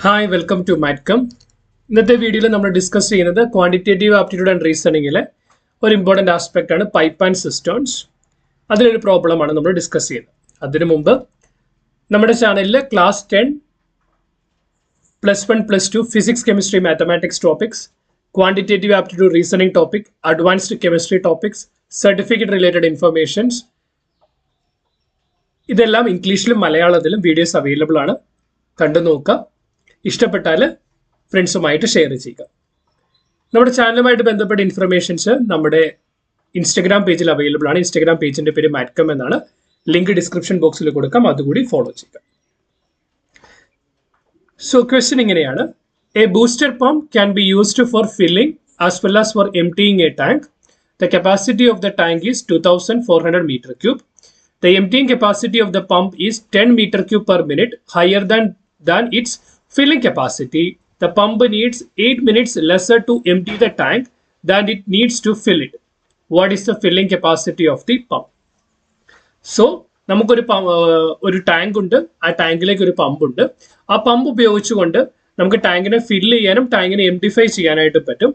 Hi, welcome to Matcom. ഇന്നത്തെ വീഡിയോയിൽ നമ്മൾ ഡിസ്കസ് ചെയ്യുന്നത് ക്വാണ്ടിറ്റേറ്റീവ് ആപ്റ്റിറ്റ്യൂഡ് ആൻഡ് റീസണിങ്ങിലെ ഒരു ഇമ്പോർട്ടൻ്റ് ആസ്പെക്റ്റ് ആണ് പൈപ്പ് ആൻഡ് സിസ്റ്റേൺസ്. അതിലൊരു പ്രോബ്ലമാണ് നമ്മൾ ഡിസ്കസ് ചെയ്യുന്നത്. അതിനു മുമ്പ് നമ്മുടെ ചാനലിൽ class 10 +1 +2 physics chemistry mathematics topics, quantitative aptitude reasoning topic, advanced chemistry topics, certificate related informations, ഇതെല്ലാം ഇംഗ്ലീഷിലും മലയാളത്തിലും വീഡിയോസ് അവൈലബിൾ ആണ്. കണ്ടു നോക്കുക. ഇഷ്ടപ്പെട്ടാൽ ഫ്രണ്ട്സുമായിട്ട് ഷെയർ ചെയ്യുക. നമ്മുടെ ചാനലുമായിട്ട് ബന്ധപ്പെട്ട ഇൻഫർമേഷൻസ് നമ്മുടെ ഇൻസ്റ്റഗ്രാം പേജിൽ അവൈലബിൾ ആണ്. ഇൻസ്റ്റഗ്രാം പേജിന്റെ പേര് മാറ്റ്കം എന്നാണ്. ലിങ്ക് ഡിസ്ക്രിപ്ഷൻ ബോക്സിൽ കൊടുക്കാം, അതുകൂടി ഫോളോ ചെയ്യുക. സോ ക്വസ്റ്റ്യൻ ഇങ്ങനെയാണ്: a booster pump can be used for filling as well as for emptying a tank. The capacity of the tank is 2400 meter cube. The emptying capacity of the pump is 10 meter cube per minute, higher than its filling capacity. The pump needs 8 minutes lesser to empty the tank than it needs to fill it. What is the filling capacity of the pump? So നമുക്കൊരു tank ഉണ്ട്. ആ ടാങ്കിലേക്ക് ഒരു pump ഉണ്ട്. ആ pump ഉപയോഗിച്ചുകൊണ്ട് നമുക്ക് ടാങ്കിനെ fill ചെയ്യാനും ടാങ്കിനെ എംപ്റ്റിഫൈ ചെയ്യാനായിട്ട് പറ്റും.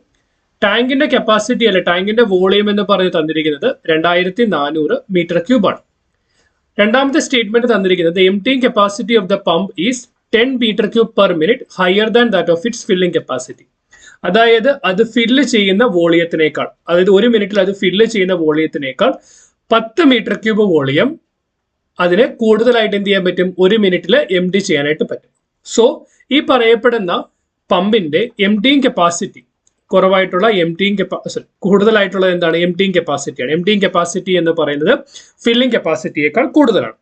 ടാങ്കിന്റെ കപ്പാസിറ്റി അല്ലെ ടാങ്കിന്റെ വോളിയം എന്ന് പറഞ്ഞ് തന്നിരിക്കുന്നത് 2400 meter cube ആണ്. രണ്ടാമത്തെ സ്റ്റേറ്റ്മെന്റ് തന്നിരിക്കുന്നത് emptying capacity of the pump is 10 meter cube per minute higher than that of its filling capacity. അതായത് അത് ഫില്ല് ചെയ്യുന്ന വോളിയത്തിനേക്കാൾ, അതായത് ഒരു മിനിറ്റിൽ അത് ഫില്ല് ചെയ്യുന്ന വോളിയത്തിനേക്കാൾ 10 meter cube വോളിയം അതിന് കൂടുതലായിട്ട് എന്ത് ചെയ്യാൻ പറ്റും? ഒരു മിനിറ്റിൽ എംപ്റ്റി ചെയ്യാനായിട്ട് പറ്റും. സോ ഈ പറയപ്പെടുന്ന പമ്പിന്റെ എംപ്റ്റിയിങ് കപ്പാസിറ്റി കുറവായിട്ടുള്ള കൂടുതലായിട്ടുള്ളത് എന്താണ്? എംപ്റ്റിയിങ് കപ്പാസിറ്റിയാണ്. എംപ്റ്റിയിങ് കപ്പാസിറ്റി എന്ന് പറയുന്നത് ഫില്ലിംഗ് കപ്പാസിറ്റിയേക്കാൾ കൂടുതലാണ്.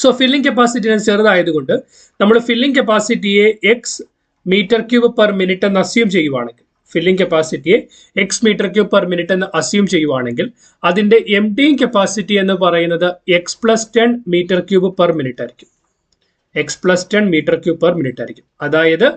സോ ഫില്ലിംഗ് കപ്പാസിറ്റി ചെറുതായതുകൊണ്ട് നമ്മൾ ഫില്ലിംഗ് കപ്പാസിറ്റിയെ x metre cube per minute എന്ന് അസ്യൂം ചെയ്യുവാണെങ്കിൽ, ഫില്ലിംഗ് കപ്പാസിറ്റിയെ x metre cube per minute എന്ന് അസ്യൂം ചെയ്യുവാണെങ്കിൽ അതിന്റെ എംപ്റ്റിയിങ് കപ്പാസിറ്റി എന്ന് പറയുന്നത് x+10 meter cube per minute ആയിരിക്കും. x+10 meter cube per minute ആയിരിക്കും. അതായത്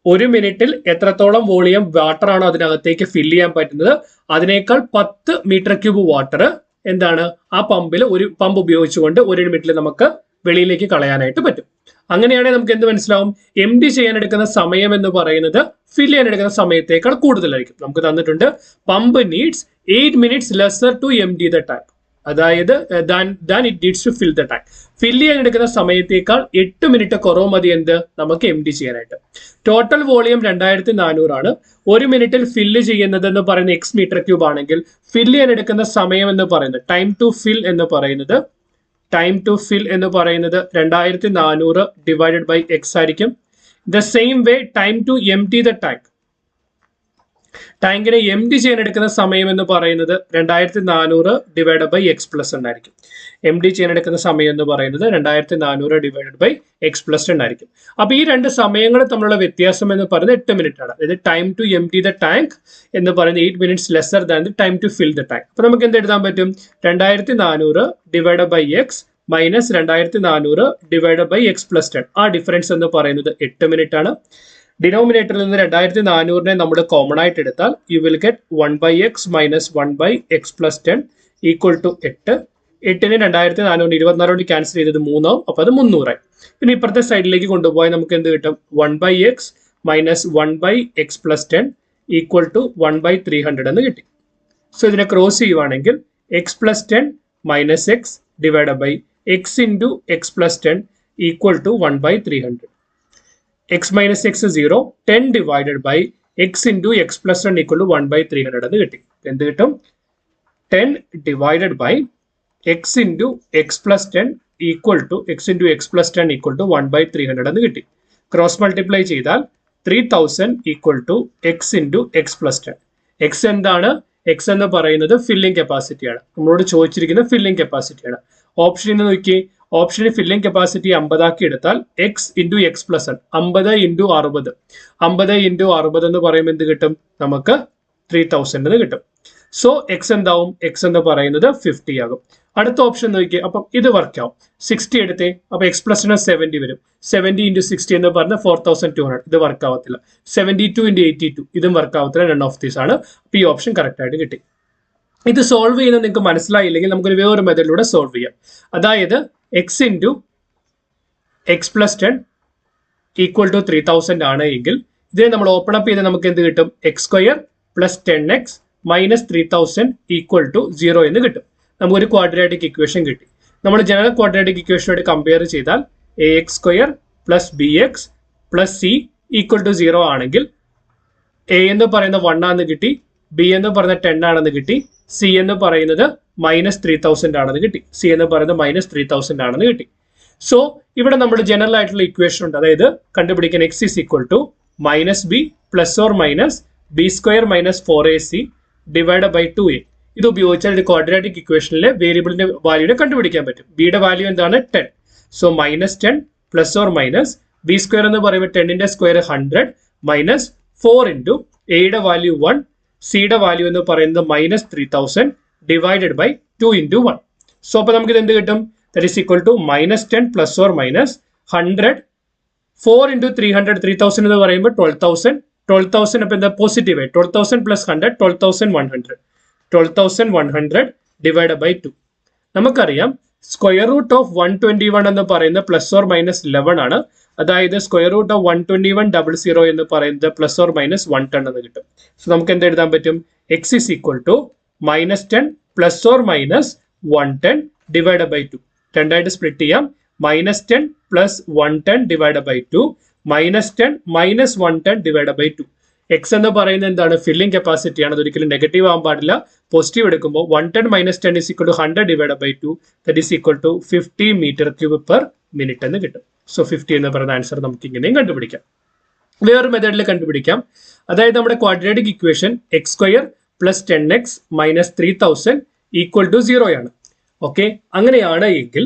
ഒരു മിനിറ്റിൽ എത്രത്തോളം വോളിയം വാട്ടർ ആണോ അതിനകത്തേക്ക് ഫില്ല് ചെയ്യാൻ പറ്റുന്നത് അതിനേക്കാൾ 10 meter cube വാട്ടർ എന്താണ് ആ പമ്പിൽ, ഒരു പമ്പ് ഉപയോഗിച്ചുകൊണ്ട് ഒരു മിനിറ്റിൽ നമുക്ക് വെളിയിലേക്ക് കളയാനായിട്ട് പറ്റും. അങ്ങനെയാണെങ്കിൽ നമുക്ക് എന്ത് മനസ്സിലാവും? എംപ്റ്റി ചെയ്യാൻ എടുക്കുന്ന സമയം എന്ന് പറയുന്നത് ഫില്ല് ചെയ്യാൻ എടുക്കുന്ന സമയത്തേക്കാൾ കൂടുതലായിരിക്കും. നമുക്ക് തന്നിട്ടുണ്ട് pump needs 8 minutes lesser to empty the tank. അതായത് than it needs to fill the tank. Fill ചെയ്യാൻ എടുക്കുന്ന സമയത്തേക്കാൾ 8 minute കുറവ് മതി എന്ത് നമുക്ക് എംപ്റ്റി ചെയ്യാനായിട്ട്. ടോട്ടൽ വോളിയം 2400 ആണ്. ഒരു മിനിറ്റിൽ ഫില്ല് ചെയ്യുന്നത് എന്ന് പറയുന്നത് എക്സ് മീറ്റർ ക്യൂബ് ആണെങ്കിൽ ഫില്ല് ചെയ്യാൻ എടുക്കുന്ന സമയം എന്ന് പറയുന്നത് ടൈം ടു ഫിൽ എന്ന് പറയുന്നത് 2400 ഡിവൈഡഡ് ബൈ എക്സ് ആയിരിക്കും. The same way time to empty the tank, ടാങ്കിനെ എംപ്റ്റി ചെയ്യാൻ എടുക്കുന്ന സമയം എന്ന് പറയുന്നത് 2400 ഡിവൈഡ് ബൈ x+10 ആയിരിക്കും. എംപ്റ്റി ചെയ്യാൻ എടുക്കുന്ന സമയം എന്ന് പറയുന്നത് 2400 ഡിവൈഡ് ബൈ x+10 ആയിരിക്കും. അപ്പൊ ഈ രണ്ട് സമയങ്ങൾ തമ്മിലുള്ള വ്യത്യാസം എന്ന് പറയുന്നത് 8 മിനിറ്റ് ആണ്. അതായത് time to empty the tank എന്ന് പറയുന്നത് 8 minutes lesser than the time to fill the tank. അപ്പൊ നമുക്ക് എന്ത് എഴുതാൻ പറ്റും? 2400 divide by x minus 2400 divide by x+10. ആ ഡിഫറൻസ് എന്ന് പറയുന്നത് 8 മിനിറ്റ് ആണ്. ഡിനോമിനേറ്ററിൽ നിന്ന് 2400 നമ്മൾ കോമൺ ആയിട്ട് എടുത്താൽ you will get 1/x minus 1/x+10 equal to 8. 8നെ 2400 24 ക്യാൻസൽ ചെയ്തത് 3 ആവും. അപ്പൊ അത് 300 ആയി. പിന്നെ ഇപ്പുറത്തെ സൈഡിലേക്ക് കൊണ്ടുപോയാൽ നമുക്ക് എന്ത് കിട്ടും? 1/x minus 1/x+10 equal to 1/300 എന്ന് കിട്ടി. സോ ഇതിനെ ക്രോസ് ചെയ്യുവാണെങ്കിൽ x+10 minus x divide by x into x+10 equal to 1/300. x minus x 0, 10 divided by x into x+10 equal to 1/300 എന്ന് കിട്ടി. എന്ത് കിട്ടും? 10 divided by x into x+10 equal to x into x+10 equal to 1/300 എന്ന് കിട്ടി. Cross multiply ചെയ്താൽ 3000 equal to x into x+10. x എന്താണ്? x എന്ന് പറയുന്നത് ഫില്ലിംഗ് കപ്പാസിറ്റിയാണ്. നമ്മളോട് ചോദിച്ചിരിക്കുന്ന ഫില്ലിംഗ് കപ്പാസിറ്റിയാണ്. ഓപ്ഷനിൽ നിന്ന് നോക്കി, ഓപ്ഷനിൽ ഫില്ലിംഗ് കപ്പാസിറ്റി 50 ആക്കി എടുത്താൽ X into x+10 50 into 60 50 into 60 എന്ന് പറയുമ്പോൾ എന്ത് കിട്ടും? നമുക്ക് 3000 എന്ന് കിട്ടും. സോ എക്സ് എന്താവും? എക്സ് എന്ന് പറയുന്നത് 50 ആകും. അടുത്ത ഓപ്ഷൻ നോക്കി, അപ്പം ഇത് വർക്ക് ആവും. 60 എടുത്തേ, അപ്പൊ x+10 70 വരും. 70 ഇൻറ്റു 60 എന്ന് പറഞ്ഞാൽ 4200. ഇത് വർക്ക് ആവത്തില്ല. 72 ഇൻറ്റു 82 ഇതും വർക്ക് ആവത്തില്ല. നൺ ഓഫ് ദീസ് ആണ്. അപ്പൊ ഈ ഓപ്ഷൻ കറക്റ്റ് ആയിട്ട് കിട്ടി. ഇത് സോൾവ് ചെയ്യുന്നത് നിങ്ങൾക്ക് മനസ്സിലായില്ലെങ്കിൽ നമുക്കൊരു വേറൊരു മെത്തേഡിലൂടെ സോൾവ് ചെയ്യാം. അതായത് x into x+10 equal to 3000 ആണ് എങ്കിൽ ഇതിനെ നമ്മൾ ഓപ്പൺ അപ്പ് ചെയ്ത് നമുക്ക് എന്ത് കിട്ടും? X square plus 10x minus 3000 equal to 0 എന്ന് കിട്ടും. നമുക്കൊരു ക്വാഡ്രാറ്റിക് ഇക്വേഷൻ കിട്ടി. നമ്മൾ ജനറൽ ക്വാഡ്രാറ്റിക് ഇക്വേഷനോട് കമ്പയർ ചെയ്താൽ ax square plus bx plus c equal to 0 ആണെങ്കിൽ a എന്ന് പറയുന്ന 1 ആണെന്ന് കിട്ടി, b എന്ന് പറയുന്ന 10 ആണെന്ന് കിട്ടി, c എന്ന് പറയുന്നത് മൈനസ് 3000 ആണെന്ന് കിട്ടി. c എന്ന് പറയുന്നത് മൈനസ് 3000 ആണെന്ന് കിട്ടി. സോ ഇവിടെ നമ്മൾ ജനറൽ ആയിട്ടുള്ള ഇക്വേഷൻ ഉണ്ട്. അതായത് കണ്ടുപിടിക്കാൻ x is equal to minus b plus or minus b square minus 4ac divide by 2a. ഇത് ഉപയോഗിച്ചാൽ ഒരു ക്വാഡ്രാറ്റിക് ഇക്വേഷനിലെ വേരിയബിളിന്റെ വാല്യൂനെ കണ്ടുപിടിക്കാൻ പറ്റും. ബിയുടെ വാല്യൂ എന്താണ്? 10. So minus 10 plus or minus b square എന്ന് പറയുമ്പോൾ 10ന്റെ സ്ക്വയർ 100 മൈനസ് 4 ഇൻറ്റു എയുടെ വാല്യൂ 1, സിയുടെ വാല്യൂ എന്ന് പറയുന്നത് minus 3000 divided by 2 into 1. So അപ്പോൾ നമുക്ക് ഇത് എന്ത് കിട്ടും? That is equal to minus 10 plus or minus 100 4 into 300 3000 എന്ന് പറയുമ്പോൾ 12,000 അപ്പോൾ എന്താ? Positive 12,000 plus 100 12,100 divide by 2. നമുക്കറിയാം സ്ക്വയർ റൂട്ട് ഓഫ് 121 എന്ന് പറയുന്നത് പ്ലസ് ഓർ മൈനസ് 11 ആണ്. അതായത് സ്ക്വയർ റൂട്ട് ഓഫ് 121,00 എന്ന് പറയുന്നത് പ്ലസ് ഓർ മൈനസ് 110 എന്ന് കിട്ടും. സോ നമുക്ക് എന്ത് എഴുതാൻ പറ്റും? X is equal to minus 10 plus or minus 110 divide by 2. രണ്ടായിട്ട് സ്പ്ലിറ്റ് ചെയ്യാം. Minus 10 plus 110 divide by 2 minus 10 minus 110 divide by 2. X എന്ന് പറയുന്നത് എന്താണ്? ഫില്ലിംഗ് കപ്പാസിറ്റി ആണ്. അതൊരിക്കലും നെഗറ്റീവ് ആവാൻ പാടില്ല. പോസിറ്റീവ് എടുക്കുമ്പോൾ 110 minus 10 is equal to 100 divide by 2 that is equal to 50 metre cube per minute എന്ന് കിട്ടും. സോ 50 എന്ന് പറയുന്ന ആൻസർ നമുക്ക് ഇങ്ങനെയും കണ്ടുപിടിക്കാം. വേറൊരു മെത്തേഡിൽ കണ്ടുപിടിക്കാം. അതായത് നമ്മുടെ quadratic equation x square plus 10x minus 3000 equal to 0 ആണ്. ഓക്കെ, അങ്ങനെയാണ് എങ്കിൽ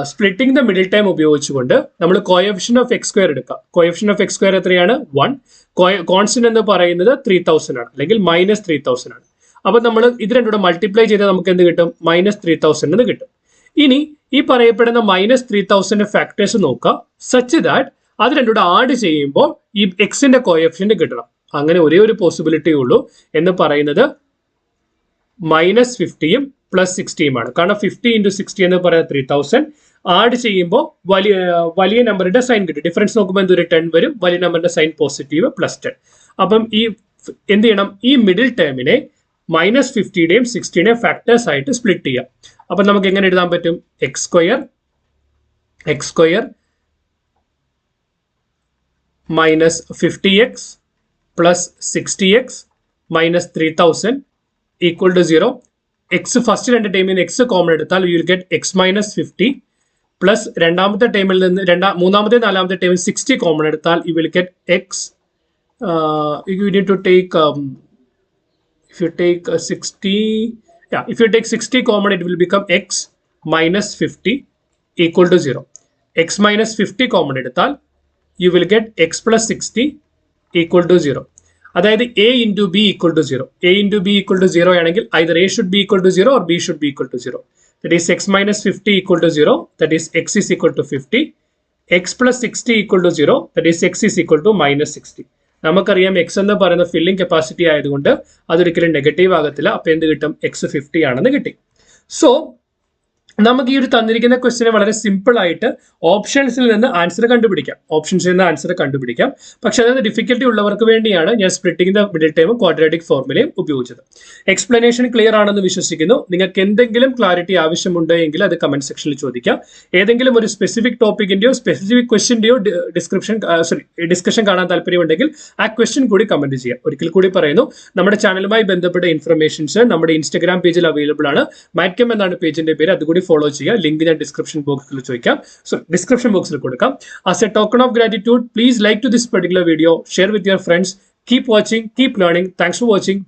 സ്പ്ലിറ്റിംഗ് ദ മിഡിൽ ടൈം ഉപയോഗിച്ചുകൊണ്ട് നമ്മൾ കോഎഫിഷ്യൻ ഓഫ് എക്സ് സ്ക്വയർ എടുക്കാം. കോഎഫിഷ്യൻ ഓഫ് എക്സ് സ്ക്വയർ എത്രയാണ്? 1. കോൺസ്റ്റന്റ് എന്ന് പറയുന്നത് 3000 ആണ്, അല്ലെങ്കിൽ മൈനസ് 3000 ആണ്. അപ്പൊ നമ്മൾ ഇത് രണ്ടുകൂടെ മൾട്ടിപ്ലൈ ചെയ്താൽ നമുക്ക് എന്ത് കിട്ടും? മൈനസ് 3000 എന്ന് കിട്ടും. ഇനി ഈ പറയപ്പെടുന്ന മൈനസ് 3000 ഫാക്ടേഴ്സ് നോക്കുക, സച്ച് ദാറ്റ് അത് രണ്ടുകൂടെ ആഡ് ചെയ്യുമ്പോൾ ഈ എക്സിന്റെ കോഎഫിഷ്യന്റ് കിട്ടണം. അങ്ങനെ ഒരേ ഒരു പോസിബിലിറ്റി ഉള്ളൂ എന്ന് പറയുന്നത് മൈനസ് 50യും പ്ലസ് 60യും ആണ്. കാരണം 50 ഇൻറ്റു 60 എന്ന് പറയുന്നത് 3000 ആഡ് ചെയ്യുമ്പോൾ വലിയ നമ്പറിന്റെ സൈൻ കിട്ടും. ഡിഫറൻസ് നോക്കുമ്പോൾ എന്തൊരു 10 വരും. വലിയ നമ്പറിന്റെ സൈൻ പോസിറ്റീവ് പ്ലസ് 10. അപ്പം ഈ എന്ത് ചെയ്യണം? ഈ മിഡിൽ ടേമിനെ മൈനസ് 50യുടെയും 60യുടെയും ഫാക്ടേഴ്സ് ആയിട്ട് സ്പ്ലിറ്റ് ചെയ്യാം. അപ്പം നമുക്ക് എങ്ങനെ എഴുതാൻ പറ്റും? X square minus 50x plus 60x minus 3000 equal to 0. X first രണ്ട് ടൈമിൽ നിന്ന് എക്സ് കോമൺ എടുത്താൽ you will get x minus 50 plus രണ്ടാമത്തെ ടൈമിൽ നിന്ന് മൂന്നാമത്തെ നാലാമത്തെ ടൈമിൽ 60 കോമൺ എടുത്താൽ you will get x. You need to take if you take 60 common, it will become x minus 50 equal to 0. X minus 50 common എടുത്താൽ you will get x plus 60 equal to 0. അതായത് a into b equal to 0. a into b equal to 0 ആണെങ്കിൽ either a should be equal to 0 or b should be equal to 0. That is x minus 50 equal to 0. That is x is equal to 50. x plus 60 equal to 0. That is x is equal to minus 60. നമുക്കറിയാം X എന്ന് പറയുന്ന filling capacity ആയതുകൊണ്ട് അതൊരിക്കലും negative ആകത്തില്ല. അപ്പൊ എന്ത് കിട്ടും? X 50 ആണെന്ന് കിട്ടി. സോ നമുക്ക് ഈ ഒരു തന്നിരിക്കുന്ന ക്വസ്റ്റിനെ വളരെ സിമ്പിൾ ആയിട്ട് ഓപ്ഷൻസിൽ നിന്ന് ആൻസർ കണ്ടുപിടിക്കാം. പക്ഷെ അതായത് ഡിഫിക്കൽട്ടി ഉള്ളവർക്ക് വേണ്ടിയാണ് ഞാൻ സ്പ്ലിറ്റിംഗ് ദ മിഡിൽ ടൈമും ക്വാഡ്രാറ്റിക് ഫോർമുലയും ഉപയോഗിച്ചത്. എക്സ്പ്ലനേഷൻ ക്ലിയർ ആണെന്ന് വിശ്വസിക്കുന്നു. നിങ്ങൾക്ക് എന്തെങ്കിലും ക്ലാരിറ്റി ആവശ്യമുണ്ട് എങ്കിൽ അത് കമന്റ് സെക്ഷനിൽ ചോദിക്കാം. ഏതെങ്കിലും ഒരു സ്പെസിഫിക് ടോപ്പിക്കിന്റെയോ സ്പെസിഫിക് ക്വസ്റ്റിന്റെയോ ഡിസ്കഷൻ കാണാൻ താല്പര്യമുണ്ടെങ്കിൽ ആ ക്വസ്റ്റ്യൻ കൂടി കമന്റ് ചെയ്യാം. ഒരിക്കൽ കൂടി പറയുന്നു, നമ്മുടെ ചാനലുമായി ബന്ധപ്പെട്ട ഇൻഫർമേഷൻസ് നമ്മുടെ ഇൻസ്റ്റാഗ്രാം പേജിൽ അവൈലബിൾ ആണ്. മാറ്റ്കം എന്നാണ് പേജിന്റെ പേര്. അതുകൂടി follow ചെയ്യുക. ലിങ്ക് ഞാൻ ഡിസ്ക്രിപ്ഷൻ ബോക്സിൽ ചോദിക്കാം. ഡിസ്ക്രിപ്ഷൻ ബോക്സിൽ കൊടുക്കാം. As a token of gratitude, please like to this particular video, share with your friends. Keep watching, keep learning. Thanks for watching.